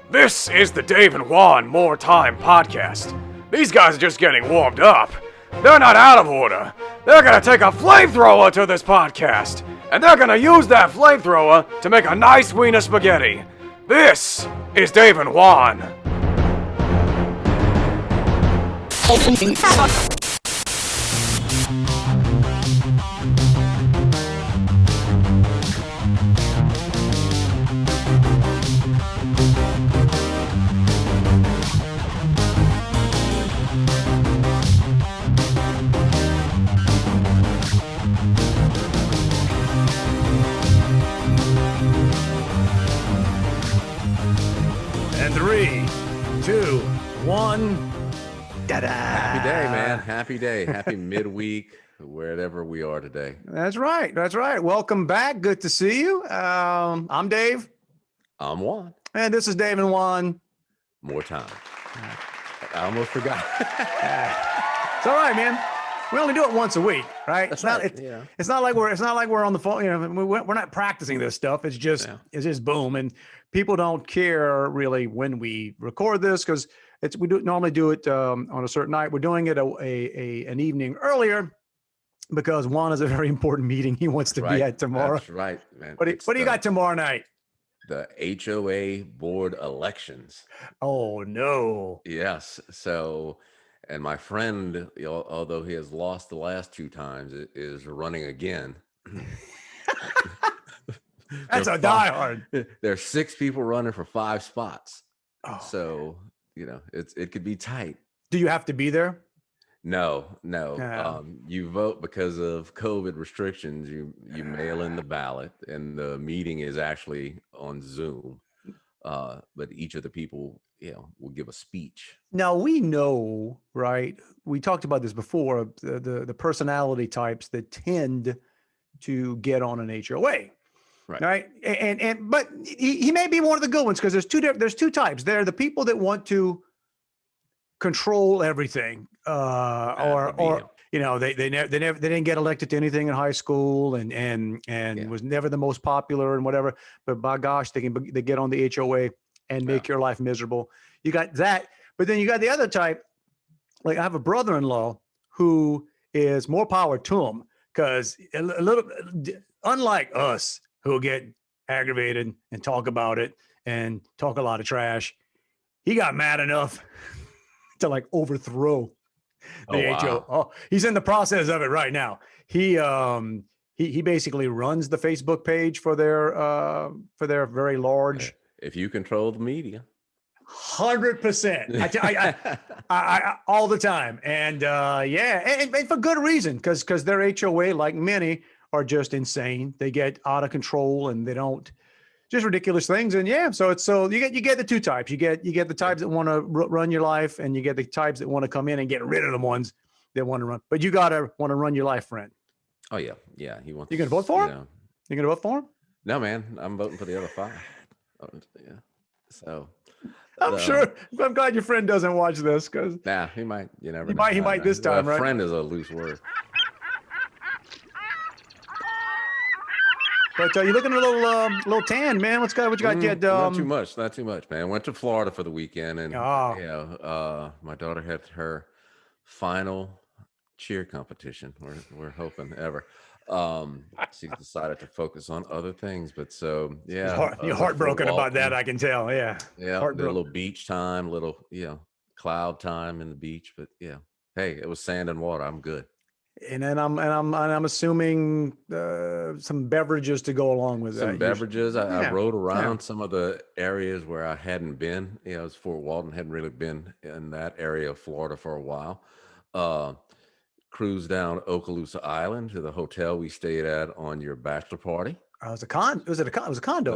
This is the Dave and Juan More Time podcast. These guys are just getting warmed up. They're not out of order. They're gonna take a flamethrower to this podcast, and they're gonna use that flamethrower to make a nice wiener spaghetti. This is Dave and Juan. And 3, 2, 1. Ta-da! Happy day, man. Happy day. Happy midweek, wherever we are today. That's right. That's right. Welcome back. Good to see you. I'm Dave. I'm Juan. And this is Dave and Juan. More time. I almost forgot. It's all right, man. We only do it once a week, right? It's not like we're on the phone. You know, we're not practicing this stuff. It's just boom. And people don't care really when we record this because we normally do it on a certain night. We're doing it an evening earlier because Juan has a very important meeting he wants to be at tomorrow. That's right, man. What do you got tomorrow night? The HOA board elections. Oh no. Yes. So, and my friend, although he has lost the last 2 times, is running again. That's a diehard. There's 6 people running for 5 spots. Oh, so, you know, it could be tight. do you have to be there? No. You vote because of COVID restrictions. You mail in the ballot, and the meeting is actually on Zoom. But each of the people, will give a speech. Now we know, right? We talked about this before. The personality types that tend to get on an HOA, right? But he may be one of the good ones because there's two types. There are the people that want to control everything, or they didn't get elected to anything in high school and was never the most popular and whatever. But by gosh, they get on the HOA and make your life miserable. You got that, but then you got the other type. Like I have a brother-in-law who is more power to him because a little unlike us who get aggravated and talk about it and talk a lot of trash. He got mad enough to like overthrow the HO. Oh, he's in the process of it right now. He basically runs the Facebook page for their very large. If you control the media, 100%. I all the time, and and for good reason, because their HOA, like many, are just insane. They get out of control and they don't. Just ridiculous things, and so you get the 2 types. You get the types that want to run your life, and you get the types that want to come in and get rid of the ones that want to run. But you gotta want to run your life, friend. Oh yeah. He wants. You gonna vote for him? You gonna vote for him? No, man. I'm voting for the other 5. So I'm sure. I'm glad your friend doesn't watch this because he might. You never. He might this time, right? Friend is a loose word. But you're looking a little tan, man. What you got? Not too much, man. Went to Florida for the weekend, and my daughter had her final cheer competition. We're hoping ever. She's decided to focus on other things, but so you're heartbroken about that. I can tell. Yeah. A little beach time, cloud time in the beach, but hey, it was sand and water. I'm good. And then I'm assuming some beverages to go along with that. Some beverages. I rode around some of the areas where I hadn't been. It was Fort Walton. Hadn't really been in that area of Florida for a while. Cruised down Okaloosa Island to the hotel we stayed at on your bachelor party. It was a condo,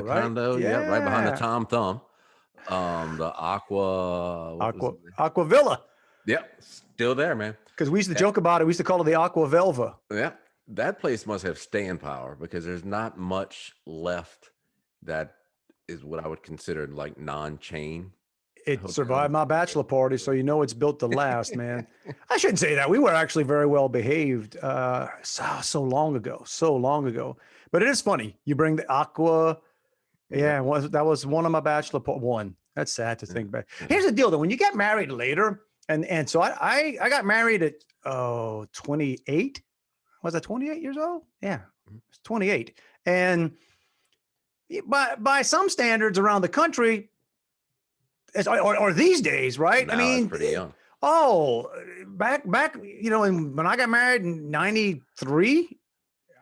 right? Condo, right behind the Tom Thumb. The Aqua Villa. Yep, still there, man. Because we used to joke about it. We used to call it the Aqua Velva. Yeah, that place must have staying power because there's not much left that is what I would consider like non-chain. It survived my bachelor party, so it's built to last, man. I shouldn't say that. We were actually very well behaved so long ago. But it is funny. You bring the Aqua Yeah, that was one of my bachelor one. That's sad to think back. Here's the deal though. When you get married later, and so I got married at 28. Was I 28 years old? Yeah, it's 28. And by some standards around the country, or these days, right? No, I mean, it's pretty young. Oh, back, when I got married in 93,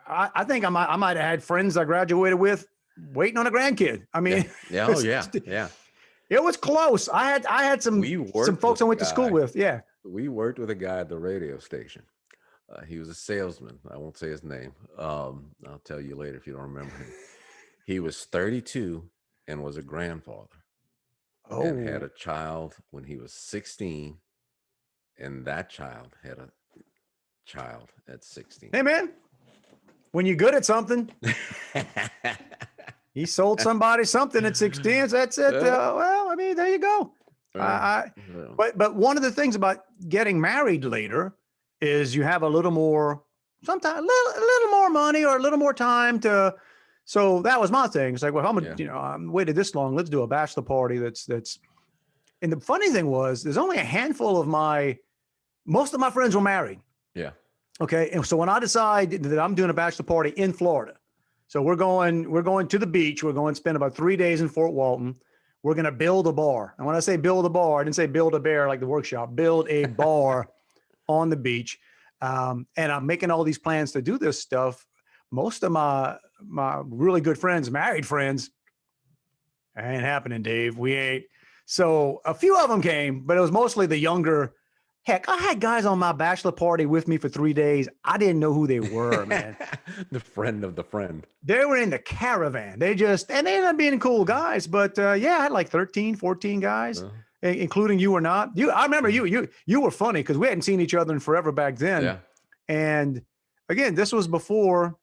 I think I might have had friends I graduated with waiting on a grandkid. I mean, yeah. Oh yeah. It was close. I had some folks I went to school with. Yeah. We worked with a guy at the radio station. He was a salesman. I won't say his name. I'll tell you later if you don't remember him. He was 32 and was a grandfather. And had a child when he was 16. And that child had a child at 16. Hey, man, when you're good at something, he sold somebody something at 16. That's it. Well, I mean, there you go. But one of the things about getting married later is you have a little more, sometimes a little more money or a little more time to. So that was my thing. It's like, well, I'm waited this long. Let's do a bachelor party. That's. And the funny thing was, there's only a handful of most of my friends were married. Yeah. Okay. And so when I decide that I'm doing a bachelor party in Florida, so we're going to the beach. We're going to spend about 3 days in Fort Walton. We're going to build a bar. And when I say build a bar, I didn't say build a bear like the workshop, build a bar on the beach. And I'm making all these plans to do this stuff. Most of my really good friends, married friends, ain't happening, Dave. We ain't. So a few of them came, but it was mostly the younger. Heck, I had guys on my bachelor party with me for 3 days. I didn't know who they were, man. The friend of the friend. They were in the caravan. And they ended up being cool guys. But I had like 13, 14 guys, including you or not. I remember you were funny because we hadn't seen each other in forever back then. Yeah. And again, this was before,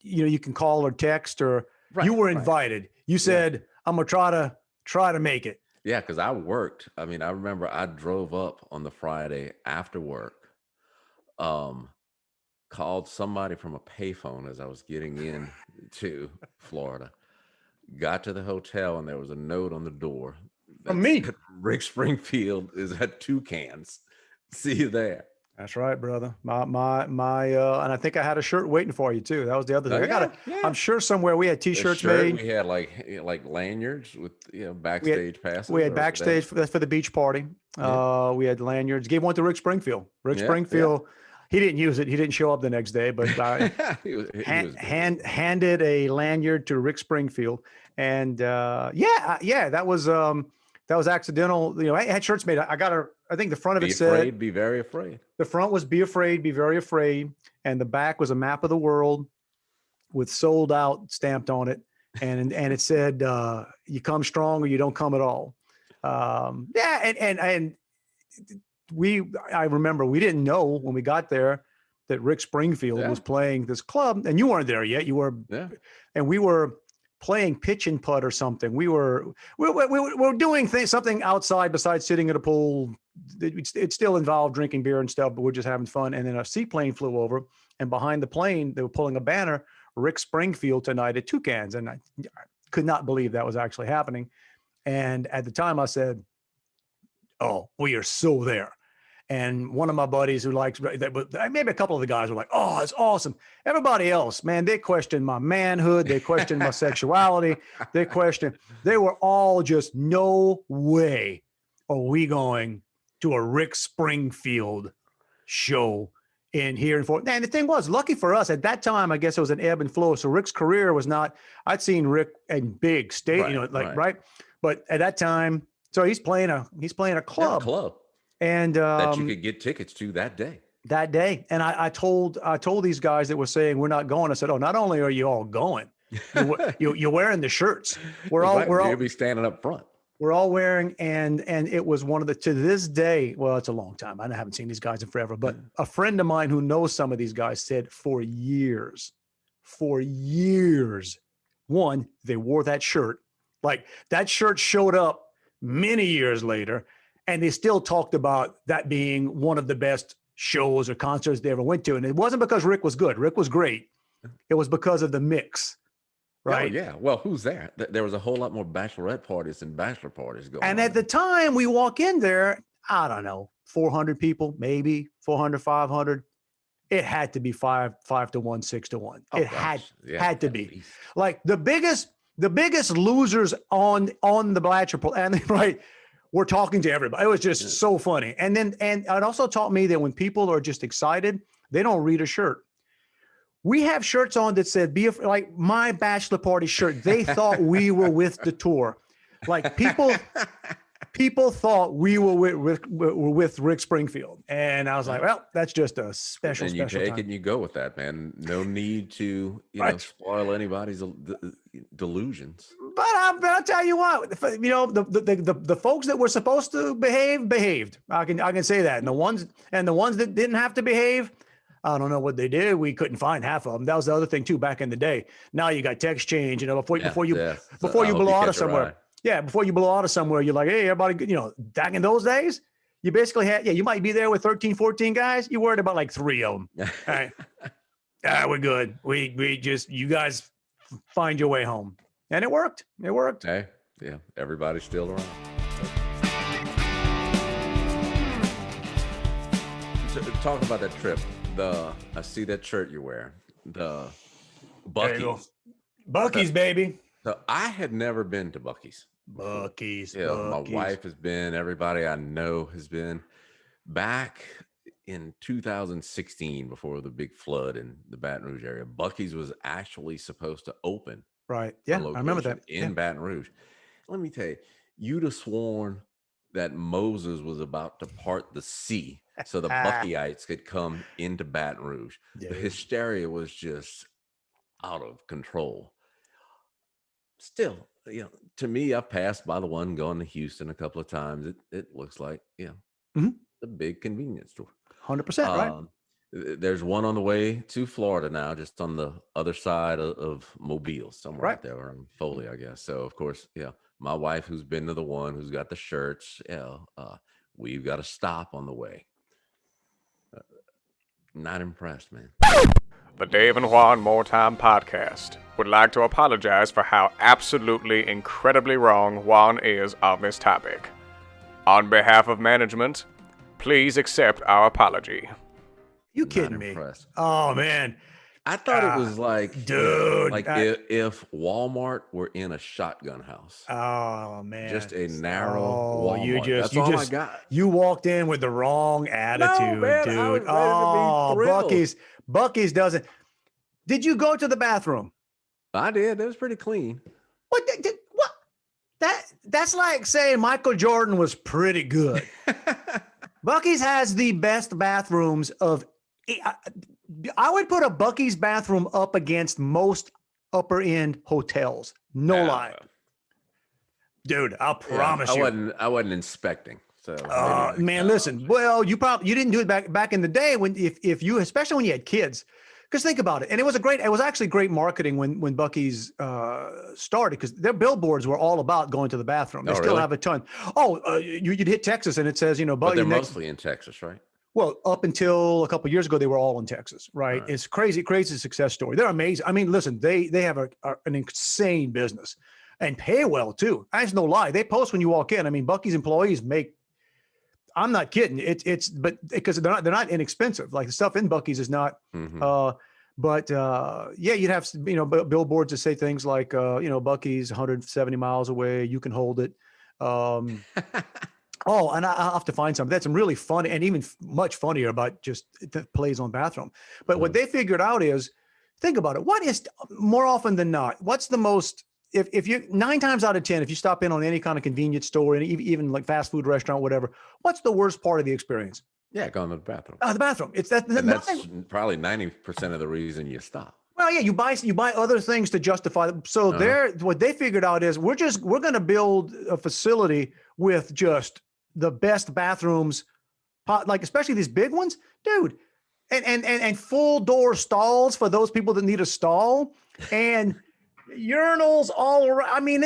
you can call or text or you were invited. Right. You said, I'm going to try to make it. Yeah, because I worked. I mean, I remember I drove up on the Friday after work, called somebody from a payphone as I was getting in to Florida, got to the hotel, and there was a note on the door. From me. Rick Springfield is at Toucans. See you there. That's right, brother. My, and I think I had a shirt waiting for you too. That was the other thing. I'm sure somewhere we had T-shirts made. We had like lanyards with backstage passes. We had backstage for the beach party. We had lanyards. Gave one to Rick Springfield. Springfield. He didn't use it. He didn't show up the next day, but handed a lanyard to Rick Springfield. And that was accidental. I had shirts made. I think the front of it said, "Be very afraid." The front was "Be afraid, be very afraid," and the back was a map of the world with "sold out" stamped on it, and it said, "You come strong or you don't come at all." And I remember we didn't know when we got there that Rick Springfield was playing this club, and you weren't there yet. You were, and we were playing pitch and putt or something. We were doing something outside besides sitting at a pool. It still involved drinking beer and stuff, but we're just having fun. And then a seaplane flew over, and behind the plane, they were pulling a banner, Rick Springfield tonight at Toucans. And I could not believe that was actually happening. And at the time I said, "Oh, we are so there." And one of my buddies who likes that, maybe a couple of the guys were like, "Oh, it's awesome." Everybody else, man, they questioned my manhood. They questioned my sexuality. They were all just, no way are we going to a Rick Springfield show in here in Fort. And the thing was, lucky for us at that time, I guess it was an ebb and flow. So Rick's career was not, I'd seen Rick in big state, right. But at that time, so he's playing a club. And that you could get tickets to that day. And I told these guys that were saying we're not going. I said, "Oh, not only are you all going, you're wearing the shirts. We'll be standing up front. We're all wearing." And it was one of the, to this day, well, it's a long time. I haven't seen these guys in forever, but a friend of mine who knows some of these guys said for years, one, they wore that shirt. Like that shirt showed up many years later. And they still talked about that being one of the best shows or concerts they ever went to. And it wasn't because Rick was good. Rick was great. It was because of the mix right? Oh, yeah. Well, who's there? There was a whole lot more bachelorette parties than bachelor parties going on. And at the time we walk in there, I don't know, 400 people, maybe 400, 500. It had to be 5-1, 6-1. Oh, It gosh. had to at be. least. Like the biggest losers on the Bachelor, and right, we're talking to everybody. It was just so funny. And it also taught me that when people are just excited, they don't read a shirt. We have shirts on that said, like my bachelor party shirt. They thought we were with the tour. Like people thought we were with Rick Springfield. And I was like, well, that's just a special And you take time. it and you go with that, man. No need to, spoil anybody's delusions. But I'll tell you what, the folks that were supposed to behave behaved. I can say that. And the ones that didn't have to behave, I don't know what they did. We couldn't find half of them. That was the other thing too back in the day. Now you got text change, before you blow out of somewhere. Yeah, before you blow out of somewhere, you're like, hey, everybody, back in those days, you basically had, you might be there with 13, 14 guys. You worried about like 3 of them. All right. We're good. We just, you guys find your way home. And it worked. It worked. Hey, yeah, everybody's still around. Talk about that trip. I see that shirt you're wearing. The Buc-ee's. Buc-ee's, baby. So I had never been to Buc-ee's. Buc-ee's. Yeah, Buc-ee's. My wife has been. Everybody I know has been. Back in 2016, before the big flood in the Baton Rouge area, Buc-ee's was actually supposed to open. Right. Yeah, I remember that. In Baton Rouge. Let me tell you, you'd have sworn that Moses was about to part the sea so the Buc-eeites could come into Baton Rouge. Yeah. The hysteria was just out of control. Still, to me, I've passed by the one going to Houston a couple of times. It looks like, a big convenience store. 100%, right? There's one on the way to Florida now, just on the other side of Mobile, somewhere right there around Foley, I guess. So, of course, my wife, who's been to the one, who's got the shirts, we've got to stop on the way. Not impressed, man. The Dave and Juan More Time podcast would like to apologize for how absolutely incredibly wrong Juan is on this topic. On behalf of management, please accept our apology. You kidding me? Oh, man. I thought it was like, dude, if Walmart were in a shotgun house. Oh, man. Just a narrow Walmart. That's all I got. You walked in with the wrong attitude, man, dude. I was ready to be Buc-ee's doesn't. Did you go to the bathroom? I did. It was pretty clean. What? That's like saying Michael Jordan was pretty good. Buc-ee's has the best bathrooms of. I would put a Buc-ee's bathroom up against most upper end hotels. No lie. Dude, I'll promise you. I wasn't inspecting. So man, listen. Well, you didn't do it back in the day when if you, especially when you had kids. Because think about it. And it was actually great marketing when Buc-ee's started, because their billboards were all about going to the bathroom. They still have a ton. You'd hit Texas and it says, but they're mostly in Texas, right? Well, up until a couple of years ago, they were all in Texas, right? It's crazy success story. They're amazing. I mean, listen, they have an insane business and pay well too. That's no lie. They post when you walk in. I mean, Buc-ee's employees make. I'm not kidding. But because they're not inexpensive. Like the stuff in Buc-ee's is not. You'd have billboards that say things like Buc-ee's 170 miles away. You can hold it. And I'll have to find some. That's some really funny and even much funnier about just that plays on bathroom. But what they figured out is, think about it. What is more often than not? What's the most? If you 9 times out of 10, if you stop in on any kind of convenience store and even like fast food restaurant, whatever, what's the worst part of the experience? Yeah, going to the bathroom. The bathroom. That's probably 90% of the reason you stop. Well, yeah, you buy other things to justify them. So what they figured out is we're going to build a facility with just the best bathrooms, like especially these big ones, dude, and full door stalls for those people that need a stall, and urinals all around. I mean,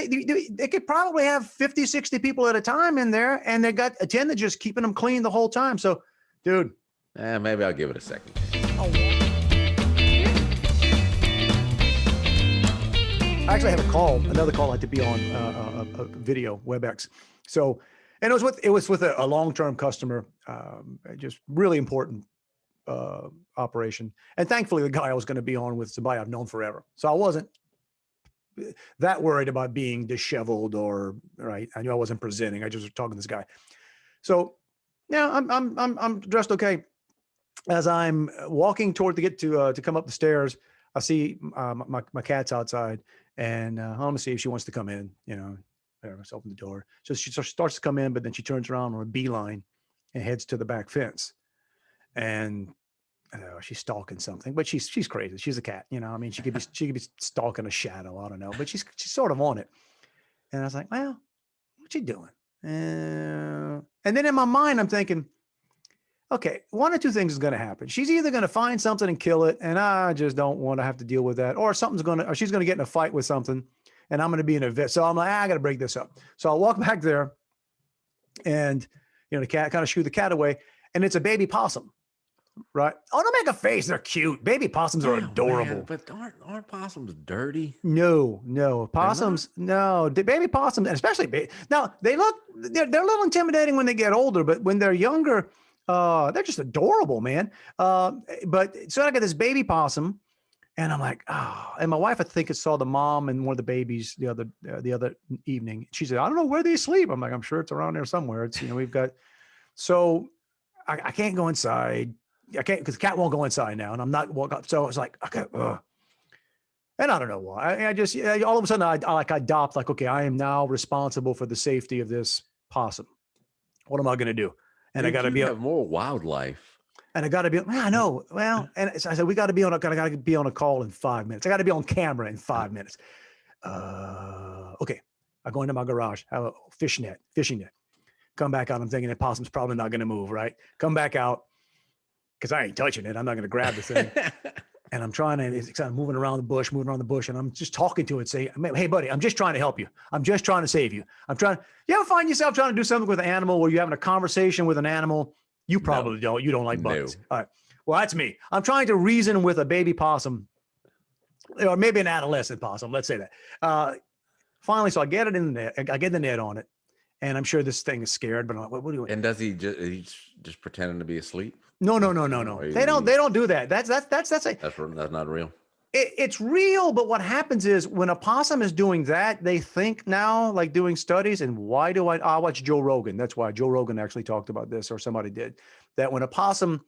they could probably have 50, 60 people at a time in there, and they got attendants just keeping them clean the whole time. So, dude. Maybe I'll give it a second. I actually had another call had to be on a video, WebEx. So, and it was with a long-term customer, just really important operation. And thankfully the guy I was going to be on with somebody I've known forever. So I wasn't that worried about being disheveled or right. I knew I wasn't presenting. I just was talking to this guy. So yeah, I'm dressed okay. As I'm walking toward to get to come up the stairs, I see my cat's outside, and I'm gonna see if she wants to come in. You know, open the door. So she starts to come in, but then she turns around on a beeline and heads to the back fence. And she's stalking something, but she's crazy. She's a cat, you know. I mean, she could be stalking a shadow. I don't know, but she's sort of on it. And I was like, well, what's she doing? And then in my mind, I'm thinking, okay, one or two things is going to happen. She's either going to find something and kill it, and I just don't want to have to deal with that, or she's going to get in a fight with something, and I'm going to be in a vet. So I'm like, I got to break this up. So I'll walk back there, and the cat kind of shoo the cat away, and it's a baby possum. Right. Oh, don't make a face. They're cute. Baby possums are adorable. Man, but aren't possums dirty? No. Possums, no. The baby possums, and especially now they're a little intimidating when they get older, but when they're younger, they're just adorable, man. But so I got this baby possum, and I'm like, and my wife, I think, saw the mom and one of the babies the other evening. She said, I don't know where they sleep. I'm like, I'm sure it's around there somewhere. It's, we've got, so I can't go inside. I can't, because the cat won't go inside now, and I'm not walking up. So I was like, okay, and I don't know why. I just all of a sudden I adopt okay, I am now responsible for the safety of this possum. What am I going to do? And I got to have more wildlife. And I got to be. I know. Well, and so I said we got to be on. I got to be on a call in 5 minutes. I got to be on camera in 5 minutes. Okay, I go into my garage. Have a fishing net. Come back out. I'm thinking the possum's probably not going to move. Right. Come back out. Because I ain't touching it. I'm not going to grab the thing. And I'm trying to, it's kind of moving around the bush. And I'm just talking to it, say, hey, buddy, I'm just trying to help you. I'm just trying to save you. You ever find yourself trying to do something with an animal where you're having a conversation with an animal? You probably don't. You don't like bugs. All right. Well, that's me. I'm trying to reason with a baby possum, or maybe an adolescent possum. Let's say that. Finally, so I get it in the net. I get the net on it. And I'm sure this thing is scared, but I'm like, what are you doing? And does he's just pretending to be asleep? No. They don't do that. That's not real. It's real, but what happens is when a possum is doing that, they think now, like doing studies. And why do I watch Joe Rogan? That's why Joe Rogan actually talked about this, or somebody did, that when a possum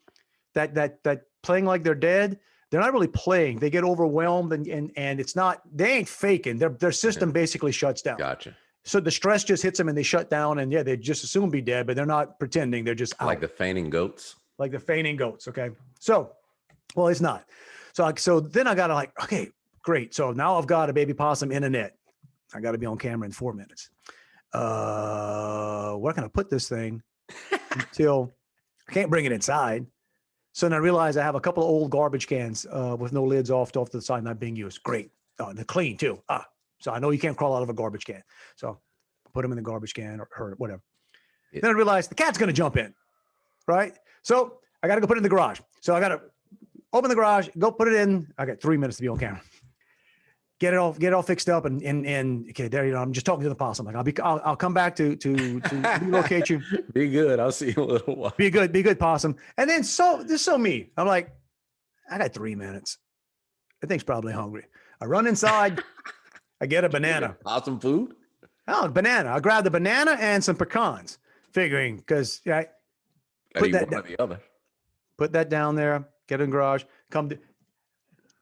that playing like they're dead, they're not really playing. They get overwhelmed and it's not, they ain't faking. Their system basically shuts down. Gotcha. So the stress just hits them and they shut down, and they just assume be dead, but they're not pretending. They're just out. Like the fainting goats. Okay. So, well, it's not. So then I got to okay, great. So now I've got a baby possum in a net. I got to be on camera in 4 minutes. Where can I put this thing until I can't bring it inside? So then I realized I have a couple of old garbage cans with no lids off to the side, not being used. Great. They're clean too. So I know you can't crawl out of a garbage can. So put them in the garbage can or whatever. Yeah. Then I realized the cat's going to jump in, right? So I got to go put it in the garage. So I got to open the garage, go put it in. I got 3 minutes to be on camera. Get it all fixed up and okay, there you go. I'm just talking to the possum. I'll come back to relocate you. Be good. I'll see you in a little while. Be good, possum. And then this is so me. I'm like, I got 3 minutes. The thing's probably hungry. I run inside. I get a banana. Possum food? Oh, banana. I grabbed the banana and some pecans, figuring because put that down there, get in the garage,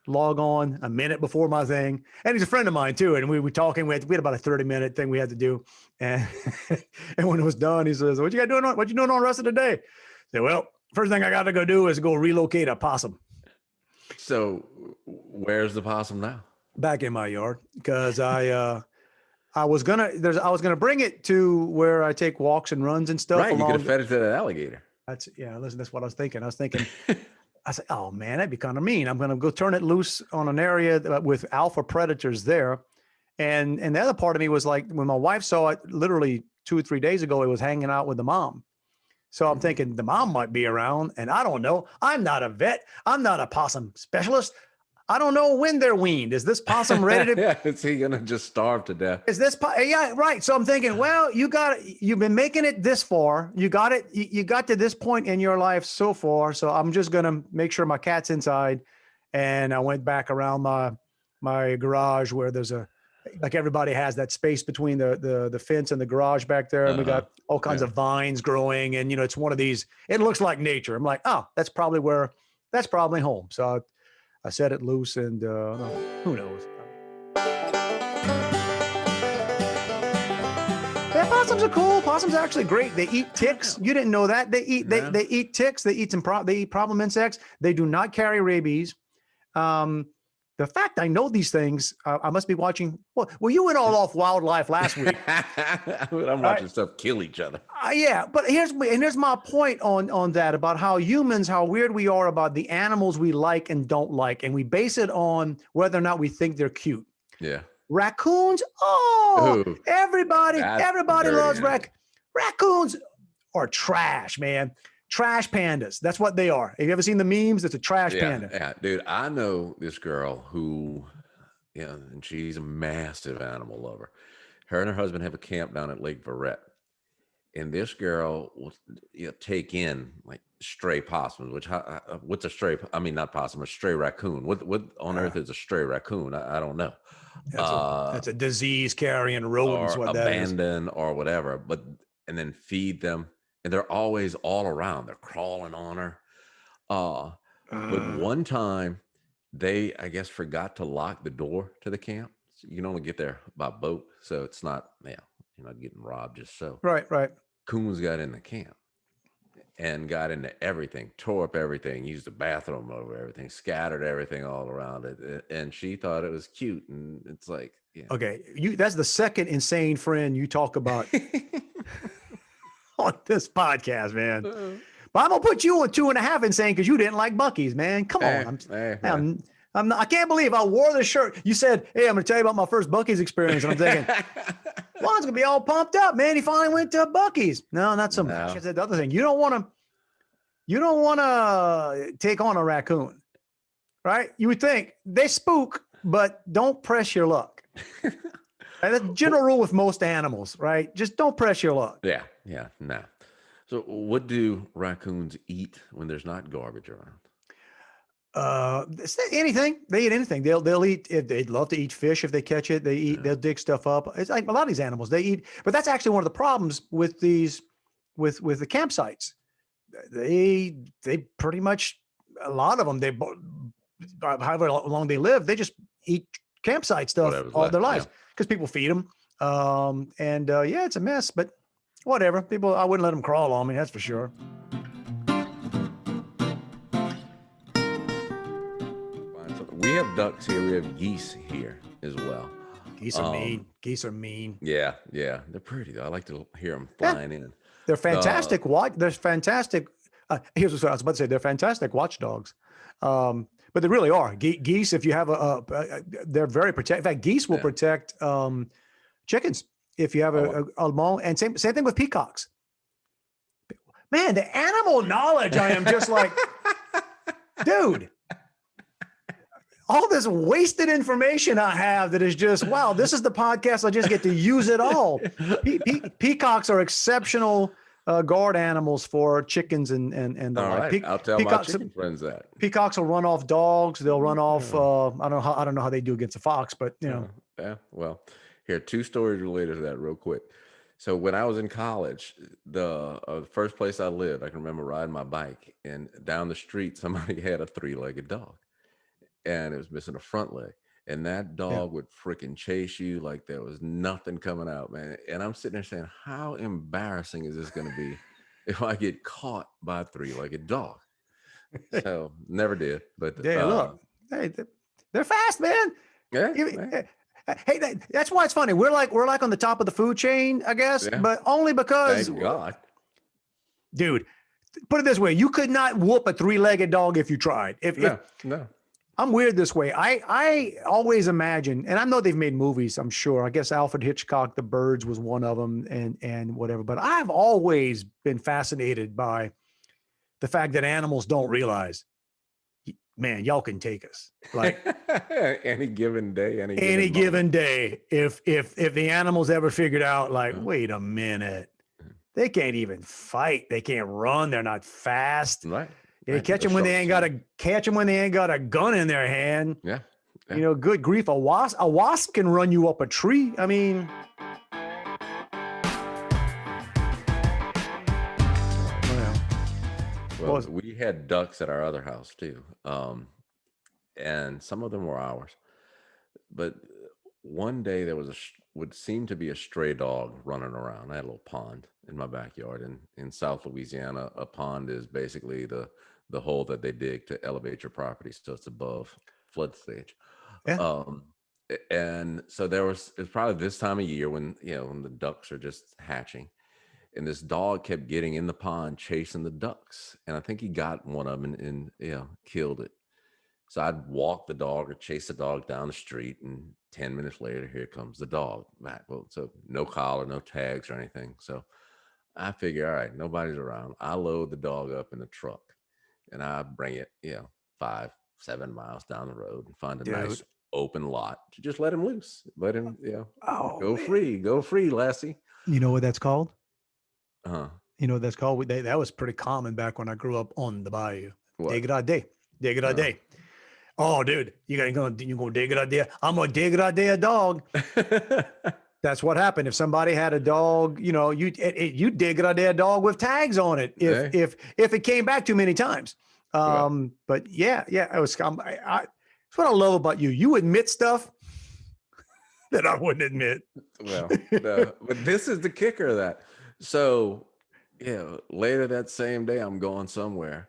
log on a minute before my thing. And he's a friend of mine too. And we were talking, we had about a 30-minute thing we had to do. And, and when it was done, he says, what you doing on the rest of the day? I said, well, first thing I got to go do is go relocate a possum. So where's the possum now? Back in my yard, because I was gonna bring it to where I take walks and runs and stuff. Right, you could have fed it to that alligator. That's what I was thinking. I said, oh man, that'd be kind of mean. I'm gonna go turn it loose on an area with alpha predators there, and the other part of me was like, when my wife saw it literally 2 or 3 days ago, it was hanging out with the mom. So I'm thinking the mom might be around, and I don't know. I'm not a vet. I'm not a possum specialist. I don't know when they're weaned. Is this possum ready to? Yeah, is he gonna just starve to death? Is this? Yeah, right. So I'm thinking, well, you've been making it this far. You got it. You got to this point in your life so far. So I'm just gonna make sure my cat's inside. And I went back around my garage where there's like everybody has that space between the fence and the garage back there. And we got all kinds of vines growing. And, it's one of these, it looks like nature. I'm like, oh, that's probably home. So I set it loose and who knows? Yeah, possums are cool. Possums are actually great. They eat ticks. You didn't know that. They eat ticks. They eat they eat problem insects. They do not carry rabies. The fact I know these things, I must be watching. Well, you went all off wildlife last week. I'm watching stuff kill each other. Yeah, but here's my point on that about how weird we are about the animals we like and don't like, and we base it on whether or not we think they're cute. Yeah. Raccoons. Everybody loves raccoons. Are trash, man. Trash pandas. That's what they are. Have you ever seen the memes? It's a trash panda. Yeah, dude. I know this girl who, and she's a massive animal lover. Her and her husband have a camp down at Lake Verret. And this girl will take in like stray possums, which what's a stray? I mean, not possum, a stray raccoon. What on earth is a stray raccoon? I don't know. That's a disease carrying rodent, or abandon or whatever. And then feed them. And they're always all around. They're crawling on her. But one time, they, I guess, forgot to lock the door to the camp. So you can only get there by boat. So it's not, you're not getting robbed just so. Right. Coons got in the camp and got into everything, tore up everything, used the bathroom over everything, scattered everything all around it. And she thought it was cute. And it's like, Okay. That's the second insane friend you talk about. On this podcast, man. But I'm gonna put you on 2.5 insane because you didn't like Buc-ee's, man. Come on. I can't believe I wore this shirt. You said, hey, I'm gonna tell you about my first Buc-ee's experience. And I'm thinking, Juan's gonna be all pumped up, man. He finally went to Buc-ee's. No, not so much. I said the other thing. You don't wanna take on a raccoon, right? You would think they spook, but don't press your luck. That's the general rule with most animals, right? Just don't press your luck. Yeah, nah. So what do raccoons eat when there's not garbage around? Anything. They eat anything. They'll eat. They'd love to eat fish if they catch it. They'll dig stuff up. It's like a lot of these animals. They eat, but that's actually one of the problems with these, with the campsites. They pretty much, a lot of them, however long they live, they just eat campsite stuff all their lives because people feed them. It's a mess, but whatever. I wouldn't let them crawl on me. That's for sure. We have ducks here. We have geese here as well. Geese are mean. Geese are mean. Yeah. They're pretty though. I like to hear them flying in. They're fantastic. They're fantastic. Here's what I was about to say. They're fantastic watchdogs. But they really are. Geese, if you have they're very protective. In fact, geese will protect chickens if you have a long, and same thing with peacocks. Man, the animal knowledge, I am just like, dude, all this wasted information I have that is just, wow, this is the podcast. I just get to use it all. Peacocks are exceptional guard animals for chickens and the all like. Right. I'll tell my chicken friends that. Peacocks will run off dogs. They'll run off. I don't know how they do against a fox, but Yeah. Well, here, 2 stories related to that real quick. So when I was in college, the first place I lived, I can remember riding my bike, and down the street, somebody had a 3-legged dog, and it was missing a front leg. And that dog would freaking chase you like there was nothing coming out, man. And I'm sitting there saying, how embarrassing is this going to be if I get caught by a 3-legged dog? So never did. But look, they're fast, man. Yeah. Hey, that's why it's funny. We're like on the top of the food chain, I guess, but only because, thank God, dude. Put it this way: you could not whoop a 3-legged dog if you tried. No. I'm weird this way. I always imagine, and I know they've made movies, I'm sure. I guess Alfred Hitchcock, The Birds was one of them, and whatever. But I've always been fascinated by the fact that animals don't realize man, y'all can take us. Like any given day, any given day. If the animals ever figured out, like, wait a minute, they can't even fight. They can't run. They're not fast. Right. You catch them when they ain't got a gun in their hand. Yeah. You know, good grief. A wasp can run you up a tree. I mean, well, we had ducks at our other house too. And some of them were ours. But one day there was would seem to be a stray dog running around. I had a little pond in my backyard. And in South Louisiana, a pond is basically the hole that they dig to elevate your property, so it's above flood stage. yeah. And so it was probably this time of year when the ducks are just hatching, and this dog kept getting in the pond chasing the ducks, and I think he got one of them and killed it. So I'd walk the dog or chase the dog down the street, and 10 minutes later, here comes the dog back. Well, so no collar, no tags or anything. So I figure, all right, nobody's around. I load the dog up in the truck, and I bring it, 5-7 miles down the road and find a nice open lot to just let him loose. Let him, go free, Lassie. You know what that's called? Uh-huh. You know what that's called? That was pretty common back when I grew up on the bayou. What? Dey-Grah Dey. Dey-Grah Dey. Oh, dude, you gonna Dey-Grah Dey? I'm gonna Dey-Grah Dey a dog. That's what happened. If somebody had a dog, you Dey-Grah Dey a dog with tags on it. If it came back too many times. But yeah, it was. That's what I love about you. You admit stuff that I wouldn't admit. Well, but this is the kicker of that. So, later that same day, I'm going somewhere,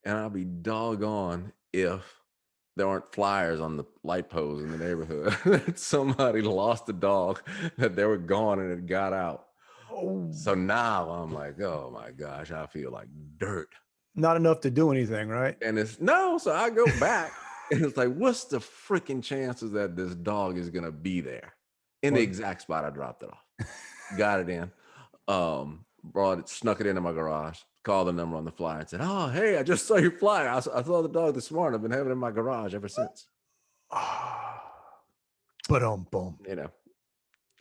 and I'll be doggone if there aren't flyers on the light poles in the neighborhood that somebody lost a dog, that they were gone and it got out. Oh. So now I'm like, oh my gosh, I feel like dirt. Not enough to do anything, right? And so I go back and it's like, what's the freaking chances that this dog is going to be there in the exact spot I dropped it off? Got it in. Snuck it into my garage, called the number on the flyer and said, oh, hey, I just saw your flyer. I saw the dog this morning. I've been having it in my garage ever since. Boom.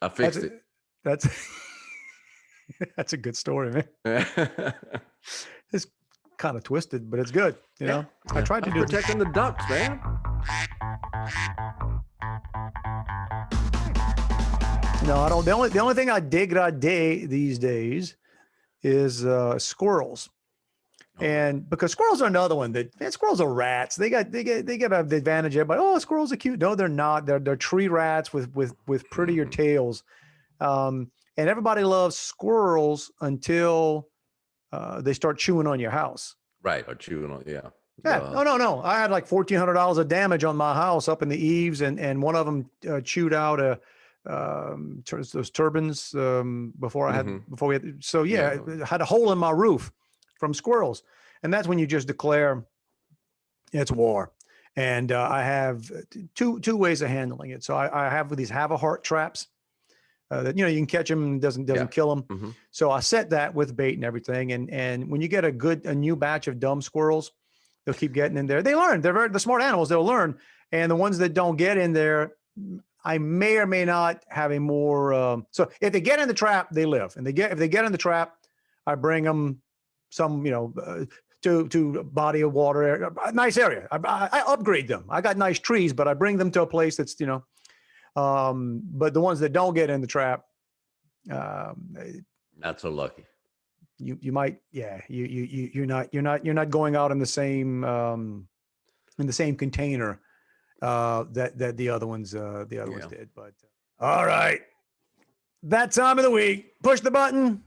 I fixed it. That's that's a good story, man. It's kind of twisted, but it's good. I tried to do protecting the ducks, man. No, I don't. The only thing I Dey-Grah Dey these days is squirrels, and because squirrels are another one squirrels are rats. They get the advantage. Everybody, oh, squirrels are cute. No, they're not. They're tree rats with prettier tails. And everybody loves squirrels until they start chewing on your house. Right, or chewing on No. I had like $1,400 of damage on my house up in the eaves, and one of them chewed out those turbines before we had. So I had a hole in my roof from squirrels, and that's when you just declare it's war. And I have two ways of handling it. So I have these have a heart traps that you can catch them and doesn't kill them. Mm-hmm. So I set that with bait and everything. And when you get a new batch of dumb squirrels, they'll keep getting in there. They learn. They're the smart animals. They'll learn. And the ones that don't get in there, I may or may not have a more. So if they get in the trap, they live. And if they get in the trap, I bring them some, to a body of water, a nice area. I upgrade them. I got nice trees, but I bring them to a place that's, but the ones that don't get in the trap, not so lucky. You might, you're not going out in the same container that the other ones did. But all right, that time of the week, push the button.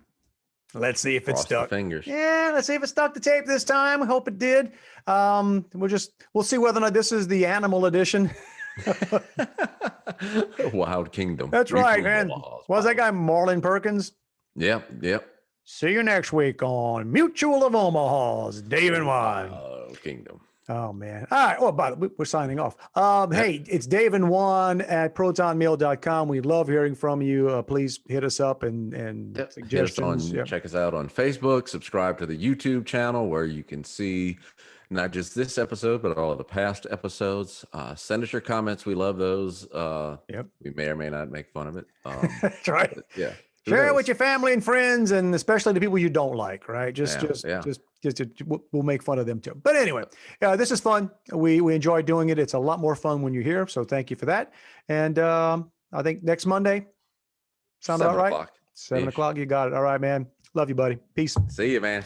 Let's see if it's stuck. Fingers. Yeah, let's see if it stuck the tape this time. I hope it did. We'll see whether or not this is the animal edition. Wild Kingdom. That's right, man. Was that guy Marlon Perkins? Yep. See you next week on Mutual of Omaha's Dave and Juan. Wild Kingdom. Oh, man. All right. Well, by the way, we're signing off. Hey, it's Dave and Juan at protonmail.com. We love hearing from you. Please hit us up and suggestions. Check us out on Facebook. Subscribe to the YouTube channel where you can see not just this episode, but all of the past episodes. Send us your comments. We love those. Yep. We may or may not make fun of it. That's right. Yeah. Share it with your family and friends, and especially the people you don't like, right? Just we'll make fun of them too. But anyway, this is fun. We enjoy doing it. It's a lot more fun when you're here. So thank you for that. And I think next Monday, sound about right? 7 o'clock. 7 o'clock. You got it. All right, man. Love you, buddy. Peace. See you, man.